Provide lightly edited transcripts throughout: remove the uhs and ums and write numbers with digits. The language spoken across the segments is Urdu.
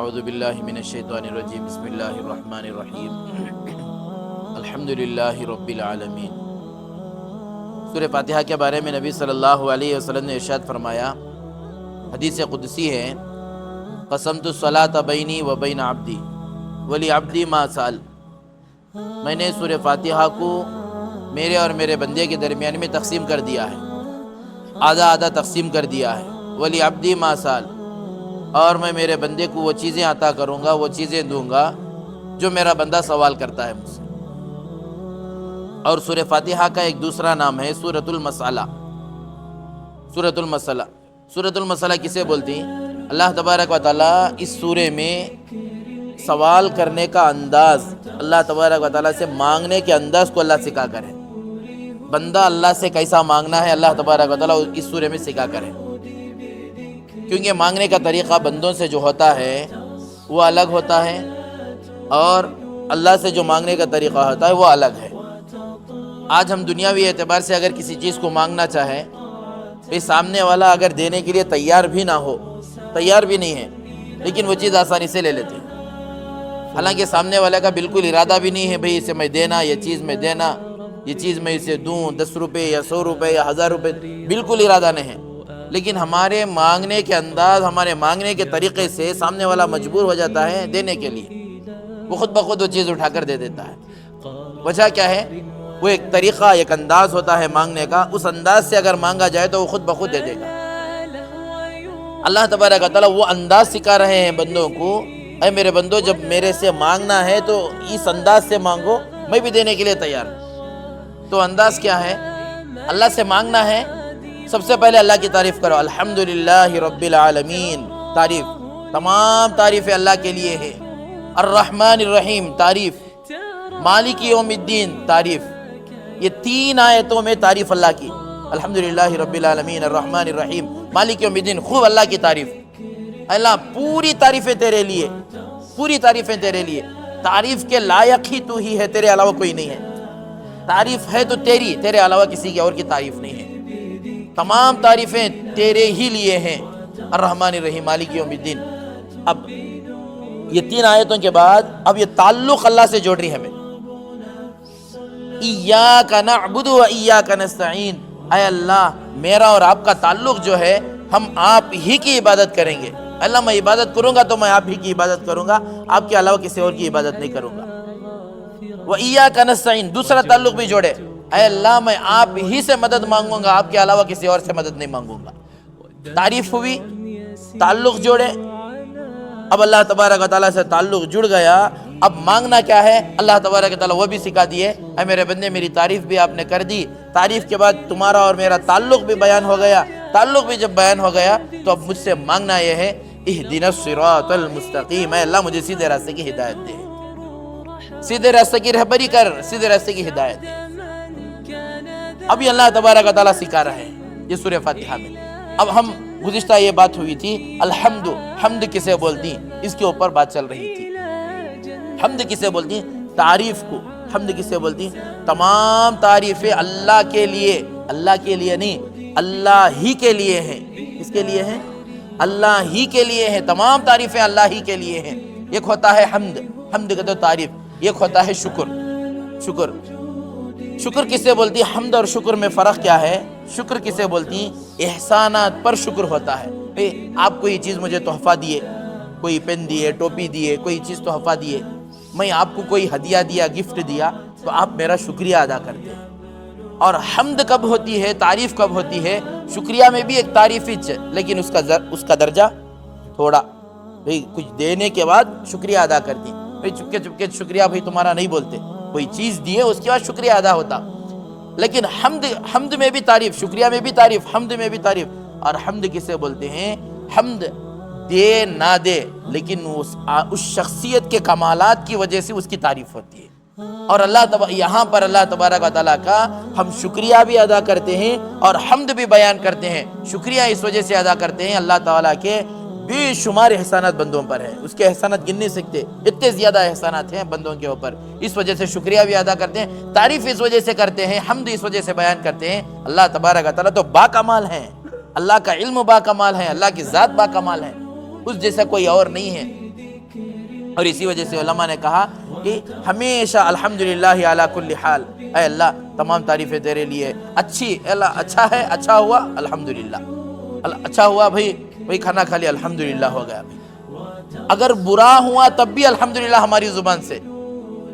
اعوذ باللہ من الشیطان الرجیم بسم اللہ الرحمن الرحیم الحمدللہ رب العالمین۔ سورہ فاتحہ کے بارے میں نبی صلی اللہ علیہ وسلم نے ارشاد فرمایا، حدیث قدسی ہے، قسمت الصلاۃ بینی و بین عبدی ولی عبدی ما سأل۔ میں نے سورہ فاتحہ کو میرے اور میرے بندے کے درمیان میں تقسیم کر دیا ہے، آدھا آدھا تقسیم کر دیا ہے، ولی عبدی ما سأل، اور میں میرے بندے کو وہ چیزیں عطا کروں گا، وہ چیزیں دوں گا جو میرا بندہ سوال کرتا ہے مجھ سے۔ اور سورہ فاتحہ کا ایک دوسرا نام ہے سورۃ المسألہ۔ سورۃ المسألہ، سورۃ المسألہ کسے بولتی ہیں؟ اللہ تبارک و تعالیٰ اس سورے میں سوال کرنے کا انداز، اللہ تبارک و تعالیٰ سے مانگنے کے انداز کو اللہ سکھا کرے۔ بندہ اللہ سے کیسا مانگنا ہے اللہ تبارک و تعالیٰ اس سورے میں سکھا کرے، کیونکہ مانگنے کا طریقہ بندوں سے جو ہوتا ہے وہ الگ ہوتا ہے، اور اللہ سے جو مانگنے کا طریقہ ہوتا ہے وہ الگ ہے۔ آج ہم دنیاوی اعتبار سے اگر کسی چیز کو مانگنا چاہیں تو سامنے والا اگر دینے کے لیے تیار بھی نہ ہو، تیار بھی نہیں ہے، لیکن وہ چیز آسانی سے لے لیتے ہیں، حالانکہ سامنے والے کا بالکل ارادہ بھی نہیں ہے بھئی اسے میں دینا، یہ چیز میں دینا، یہ چیز میں اسے دوں، 10 روپے یا 100 روپے یا 1000 روپے، بالکل ارادہ نہیں ہے، لیکن ہمارے مانگنے کے انداز، ہمارے مانگنے کے طریقے سے سامنے والا مجبور ہو جاتا ہے دینے کے لیے، وہ خود بخود وہ چیز اٹھا کر دے دیتا ہے۔ وجہ کیا ہے؟ وہ ایک طریقہ، ایک انداز ہوتا ہے مانگنے کا، اس انداز سے اگر مانگا جائے تو وہ خود بخود دے دے گا۔ اللہ تبارک و تعالیٰ وہ انداز سکھا رہے ہیں بندوں کو، اے میرے بندو جب میرے سے مانگنا ہے تو اس انداز سے مانگو، میں بھی دینے کے لیے تیار ہوں۔ تو انداز کیا ہے؟ اللہ سے مانگنا ہے، سب سے پہلے اللہ کی تعریف کرو، الحمدللہ رب العالمین، تعریف، تمام تعریفیں اللہ کے لیے ہے۔ الرحمن الرحیم، تعریف۔ مالک یوم الدین، تعریف۔ یہ 3 آیتوں میں تعریف اللہ کی، الحمدللہ رب العالمین، الرحمن الرحیم، مالک یوم الدین، خوب اللہ کی تعریف۔ اللہ پوری تعریفیں تیرے لیے، پوری تعریفیں تیرے لیے، تعریف کے لائق ہی تو ہی ہے، تیرے علاوہ کوئی نہیں ہے، تعریف ہے تو تیری، تیرے علاوہ کسی کی اور کی تعریف نہیں ہے، تمام تعریفیں تیرے ہی لیے ہیں، الرحمن الرحیم، مالک یوم الدین۔ اب یہ 3 آیتوں کے بعد اب یہ تعلق اللہ سے جوڑ رہی ہے ہمیں، ایاک نعبد و ایاک نستعین، اے اللہ میرا اور آپ کا تعلق جو ہے، ہم آپ ہی کی عبادت کریں گے، اللہ میں عبادت کروں گا تو میں آپ ہی کی عبادت کروں گا، آپ کے علاوہ کسی اور کی عبادت نہیں کروں گا۔ و ایاک نستعین، دوسرا تعلق بھی جوڑے، اے اللہ میں آپ ہی سے مدد مانگوں گا، آپ کے علاوہ کسی اور سے مدد نہیں مانگوں گا۔ تعریف ہوئی، تعلق جوڑے، اب اللہ تبارک و تعالیٰ سے تعلق جڑ گیا، اب مانگنا کیا ہے اللہ تبارک و تعالیٰ وہ بھی سکھا دیے، اے میرے بندے میری تعریف بھی آپ نے کر دی، تعریف کے بعد تمہارا اور میرا تعلق بھی بیان ہو گیا، تعلق بھی جب بیان ہو گیا تو اب مجھ سے مانگنا یہ ہے، اہدنا الصراط المستقیم، اے اللہ مجھے سیدھے راستے کی ہدایت دے، سیدھے راستے کی رہبری کر، سیدھے راستے کی ہدایت دے۔ اب یہ اللہ تبارک و تعالیٰ سکھا رہا ہے یہ سورہ فاتحہ میں۔ اب ہم گزشتہ یہ بات ہوئی تھی الحمد، حمد کسے بولتی ہیں، اس کے اوپر بات چل رہی تھی۔ حمد کسے بولتی ہیں؟ تعریف کو حمد کسے بولتی ہیں؟ تمام تعریفیں اللہ کے لیے، اللہ کے لیے نہیں، اللہ ہی کے لیے ہیں۔ کس کے لیے ہیں؟ اللہ ہی کے لیے ہیں، تمام تعریفیں اللہ ہی کے لیے ہیں۔ ایک ہوتا ہے حمد، حمد کا تو تعریف، ایک ہوتا ہے شکر، شکر۔ شکر کسے بولتی ہے؟ حمد اور شکر میں فرق کیا ہے؟ شکر کسے بولتی ہیں؟ احسانات پر شکر ہوتا ہے، آپ کوئی چیز مجھے تحفہ دیے، کوئی پین دیے، ٹوپی دیے، کوئی چیز تحفہ دیے، میں آپ کو کوئی ہدیہ دیا، گفٹ دیا، تو آپ میرا شکریہ ادا کرتے ہیں۔ اور حمد کب ہوتی ہے، تعریف کب ہوتی ہے؟ شکریہ میں بھی ایک تعریف ہی ہے، لیکن اس کا درجہ تھوڑا، بھئی کچھ دینے کے بعد شکریہ ادا کرتی ہیں، بھئی چپکے چپکے شکریہ بھئی تمہارا نہیں بولتے، کوئی چیز دیے اس کے بعد شکریہ ادا ہوتا۔ لیکن حمد میں بھی تعریف، شکریہ میں بھی تعریف، حمد میں بھی تعریف۔ اور حمد کسے بولتے ہیں؟ حمد دے نہ دے، لیکن اس شخصیت کے کمالات کی وجہ سے اس کی تعریف ہوتی ہے۔ اور یہاں پر اللہ تبارک و تعالیٰ کا ہم شکریہ بھی ادا کرتے ہیں اور حمد بھی بیان کرتے ہیں۔ شکریہ اس وجہ سے ادا کرتے ہیں، اللہ تعالیٰ کے بے شمار احسانات بندوں پر ہیں، اس کے احسانات گن نہیں سکتے، اتنے زیادہ احسانات ہیں بندوں کے اوپر، اس وجہ سے شکریہ بھی ادا کرتے ہیں، تعریف اس وجہ سے کرتے ہیں، حمد اس وجہ سے بیان کرتے ہیں۔ اللہ تبارک و تعالیٰ تو با کمال ہیں، اللہ کا علم با کمال ہے، اللہ کی ذات با کمال ہے، اس جیسا کوئی اور نہیں ہے۔ اور اسی وجہ سے علماء نے کہا کہ ہمیشہ الحمدللہ علی کل حال، اے اللہ تمام تعریفیں تیرے لیے، اچھی اللہ اچھا ہے، اچھا ہوا الحمدللہ، اچھا ہوا بھئی کھانا کھا لیا الحمدللہ ہو گیا بھئی، اگر برا ہوا تب بھی الحمدللہ ہماری زبان سے،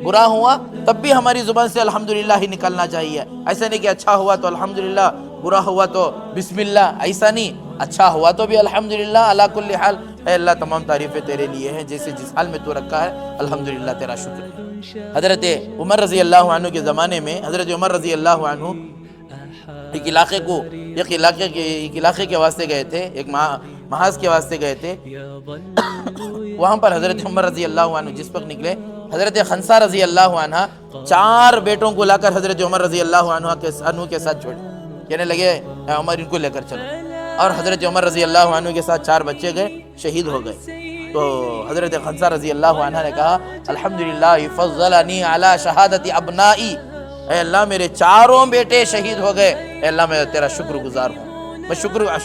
برا ہوا تب بھی ہماری زبان سے الحمدللہ ہی نکلنا چاہیے، ایسا نہیں کہ اچھا ہوا تو الحمدللہ، برا ہوا تو بسم اللہ، ایسا نہیں، اچھا ہوا تو بھی الحمدللہ علی کل حال، اے اللہ تمام تعریفیں تیرے لیے ہیں، جیسے جس حال میں تو رکھا ہے الحمدللہ تیرا شکر ہے۔ حضرت عمر رضی اللہ عنہ کے زمانے میں حضرت عمر رضی اللہ عنہ ایک علاقے کے واسطے گئے تھے، ایک محاذ کے واسطے گئے تھے، وہاں پر حضرت عمر رضی اللہ عنہ جس وقت نکلے، حضرت خنسا رضی اللہ عنہ 4 بیٹوں کو لا کر حضرت عمر رضی اللہ عنہ کے ساتھ چھوڑے، کہنے لگے اے عمر ان کو لے کر چلو، اور حضرت عمر رضی اللہ عنہ کے ساتھ 4 بچے گئے، شہید ہو گئے۔ تو حضرت خنسا رضی اللہ عنہ نے کہا الحمدللہ فضلنی علی شہادت ابنائی، اے اللہ میرے 4 بیٹے شہید ہو گئے، اے اللہ میں تیرا شکر گزار ہوں، میں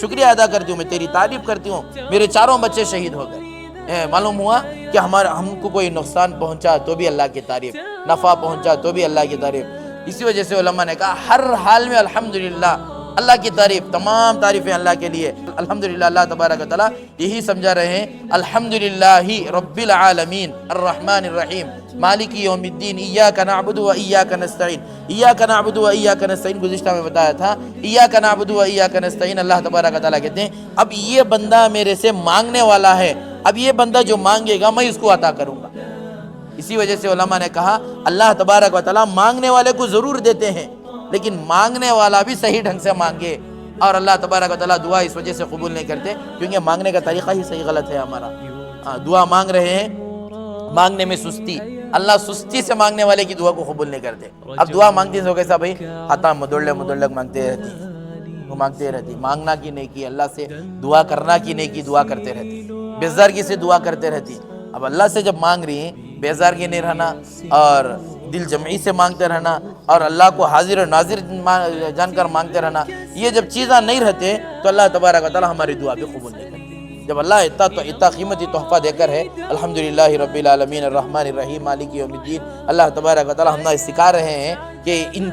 شکریہ ادا کرتی ہوں، میں تیری تعریف کرتی ہوں، میرے 4 بچے شہید ہو گئے۔ معلوم ہوا کہ ہم کو کوئی نقصان پہنچا تو بھی اللہ کی تعریف، نفع پہنچا تو بھی اللہ کی تعریف۔ اسی وجہ سے علماء نے کہا ہر حال میں الحمدللہ، اللہ کی تعریف، تمام تعریفیں اللہ کے لیے۔ الحمدللہ اللہ تبارک و تعالیٰ یہی سمجھا رہے ہیں، الحمدللہ رب العالمین الرحمن الرحیم مالک یوم الدین ایاک نعبد و ایاک نستعین۔ ایاک نعبد و ایاک نستعین گزشتہ میں بتایا تھا، ایاک نعبد و ایاک نستعین اللہ تبارک و تعالیٰ کہتے ہیں اب یہ بندہ میرے سے مانگنے والا ہے، اب یہ بندہ جو مانگے گا میں اس کو عطا کروں گا۔ اسی وجہ سے علماء نے کہا اللہ تبارک و تعالیٰ مانگنے والے کو ضرور دیتے ہیں، لیکن مانگنے والا بھی صحیح ڈھنگ سے مانگے، اور اللہ تبارک و تعالیٰ دعا اس وجہ سے قبول نہیں کرتے کیونکہ مانگنے کا طریقہ ہی صحیح غلط ہے ہمارا۔ دعا مانگ رہے ہیں، مانگنے میں سستی، اللہ سستی سے مانگنے والے کی دعا کو قبول نہیں کرتے۔ اب دعا مانگتی ہیں کیسا بھائی ہاتھاں مدلک مانگتے رہتی، وہ مانگتے رہتی، مانگنا کی نہیں کی، اللہ سے دعا کرنا کی نہیں کی، دعا کرتے رہتی، بیزارگی سے دعا کرتے رہتی۔ اب اللہ سے جب مانگ رہی ہیں بیزارگی نہیں رہنا اور دل جمعی سے مانگتے رہنا اور اللہ کو حاضر و ناظر جان کر مانگتے رہنا، یہ جب چیزاں نہیں رہتے تو اللہ تبارک و تعالیٰ ہماری دعا بھی قبول نہیں کرتے۔ جب اللہ اتنا قیمتی تحفہ دے کر ہے الحمدللہ رب العالمین الرحمن الرحیم مالک یوم الدین، اللہ تبارک و تعالیٰ ہمیں سکھا رہے ہیں کہ ان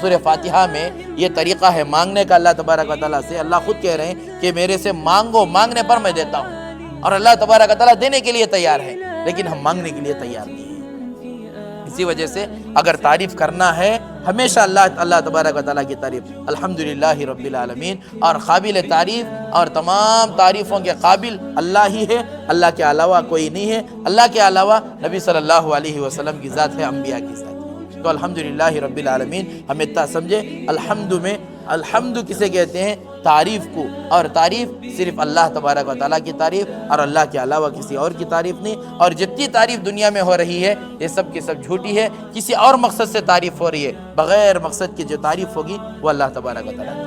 سورہ فاتحہ میں یہ طریقہ ہے مانگنے کا اللہ تبارک و تعالیٰ سے۔ اللہ خود کہہ رہے ہیں کہ میرے سے مانگو، مانگنے پر میں دیتا ہوں، اور اللہ تبارک و تعالیٰ دینے کے لیے تیار ہے، لیکن ہم مانگنے کے لیے تیار نہیں ہیں۔ اسی وجہ سے اگر تعریف کرنا ہے ہمیشہ اللہ تبارک و تعالیٰ کی تعریف، الحمدللہ رب العالمین، اور قابل تعریف اور تمام تعریفوں کے قابل اللہ ہی ہے، اللہ کے علاوہ کوئی نہیں ہے، اللہ کے علاوہ نبی صلی اللہ علیہ وسلم کی ذات ہے، انبیاء کی ذات ہے۔ تو الحمدللہ رب العالمین ہم اتنا سمجھے، الحمد کسے کہتے ہیں؟ تعریف کو، اور تعریف صرف اللہ تبارک و تعالیٰ کی تعریف اور اللہ کے علاوہ کسی اور کی تعریف نہیں، اور جتنی تعریف دنیا میں ہو رہی ہے یہ سب کی سب جھوٹی ہے، کسی اور مقصد سے تعریف ہو رہی ہے، بغیر مقصد کی جو تعریف ہوگی وہ اللہ تبارک و تعالیٰ کی۔